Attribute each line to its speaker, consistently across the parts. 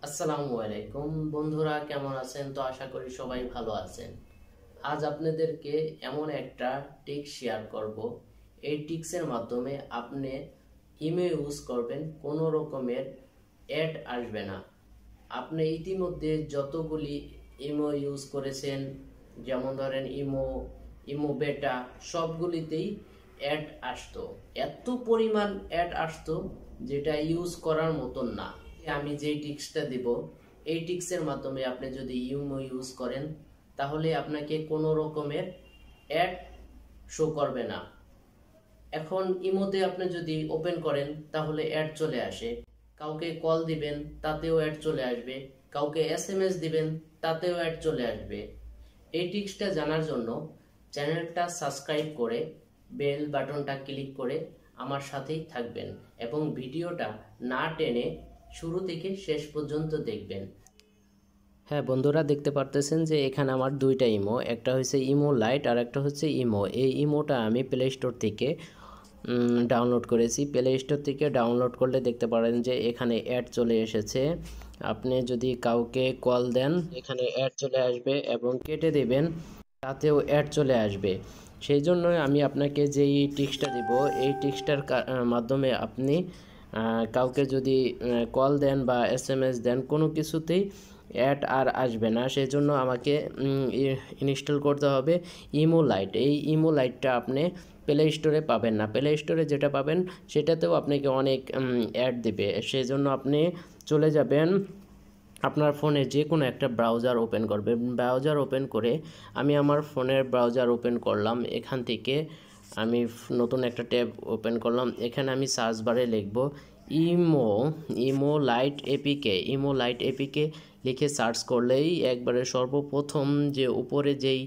Speaker 1: আসসালামু আলাইকুম বন্ধুরা, কেমন আছেন? তো আশা করি সবাই ভালো আছেন। আজ আপনাদেরকে এমন একটা টিক্স শেয়ার করব। এই টিক্সের মাধ্যমে আপনি ইমেল ইউজ করবেন, কোনো রকমের অ্যাড আসবে না। আপনি ইতিমধ্যে যতগুলি ইমো ইউজ করেছেন, যেমন ধরেন ইমো, ইমো বেটা, সবগুলিতেই অ্যাড আসতো। এত পরিমাণ অ্যাড আসতো যেটা ইউজ করার মতন না। আমি যেই টিক্সটা দিব, এই টিক্সের মাধ্যমে আপনি যদি ইমো ইউজ করেন তাহলে আপনাকে কোনো রকমের অ্যাড শো করবে না। এখন ইমোতে আপনি যদি ওপেন করেন তাহলে অ্যাড চলে আসে। কাউকে কল দিবেন তাতেও অ্যাড চলে আসবে, কাউকে এসএমএস দিবেন তাতেও অ্যাড চলে আসবে। এই টিক্সটা জানার জন্য চ্যানেলটা সাবস্ক্রাইব করে বেল বাটনটা ক্লিক করে আমার সাথেই থাকবেন এবং ভিডিওটা না টেনে শুরু থেকে শেষ পর্যন্ত দেখবেন। হ্যাঁ বন্ধুরা, দেখতে পারতেছেন যে এখানে আমার দুইটা ইমো, একটা হচ্ছে ইমো লাইট আর একটা হচ্ছে ইমো। এই ইমোটা আমি প্লে স্টোর থেকে ডাউনলোড করেছি। প্লে স্টোর থেকে ডাউনলোড করলে দেখতে পারেন যে এখানে অ্যাড চলে এসেছে। আপনি যদি কাউকে কল দেন এখানে অ্যাড চলে আসবে এবং কেটে দেবেন তাতেও অ্যাড চলে আসবে। সেই জন্যই আমি আপনাকে যেই টিক্সটা দিব, এই টিক্সটার মাধ্যমে আপনি কাউকে যদি কল দেন বা এসএমএস দেন কোনো কিছুতেই অ্যাড আর আসবে না। সেই জন্য আমাকে ইনস্টল করতে হবে ইমো লাইট। এই ইমো লাইটটা আপনি প্লে স্টোরে পাবেন না। প্লে স্টোরে যেটা পাবেন সেটাতেও আপনাকে অনেক অ্যাড দেবে। সেই জন্য আপনি চলে যাবেন আপনার ফোনে যে কোনো একটা ব্রাউজার ওপেন করবেন। ব্রাউজার ওপেন করে আমি আমার ফোনের ব্রাউজার ওপেন করলাম। এখান থেকে আমি নতুন একটা ট্যাব ওপেন করলাম। এখানে আমি সার্চ বারে লিখব imo, imo light APK. Imo light APK লিখে সার্চ করলেই একবারে সর্বপ্রথম যে উপরে যেই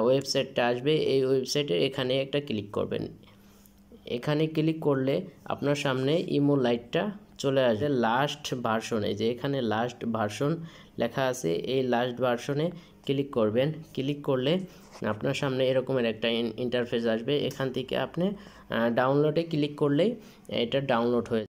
Speaker 1: ওয়েবসাইটটা আসবে এই ওয়েবসাইটে এখানে একটা ক্লিক করবেন। এখানে ক্লিক করলে আপনার সামনে ইমো লাইটটা চলে আসবে লাস্ট ভার্সনে। যে এখানে লাস্ট ভার্সন লেখা আছে, এই লাস্ট ভার্সনে ক্লিক করবেন। ক্লিক করলে আপনার সামনে এরকমের একটা ইন্টারফেস আসবে। এখান থেকে আপনি ডাউনলোডে ক্লিক করলেই এটা ডাউনলোড হয়ে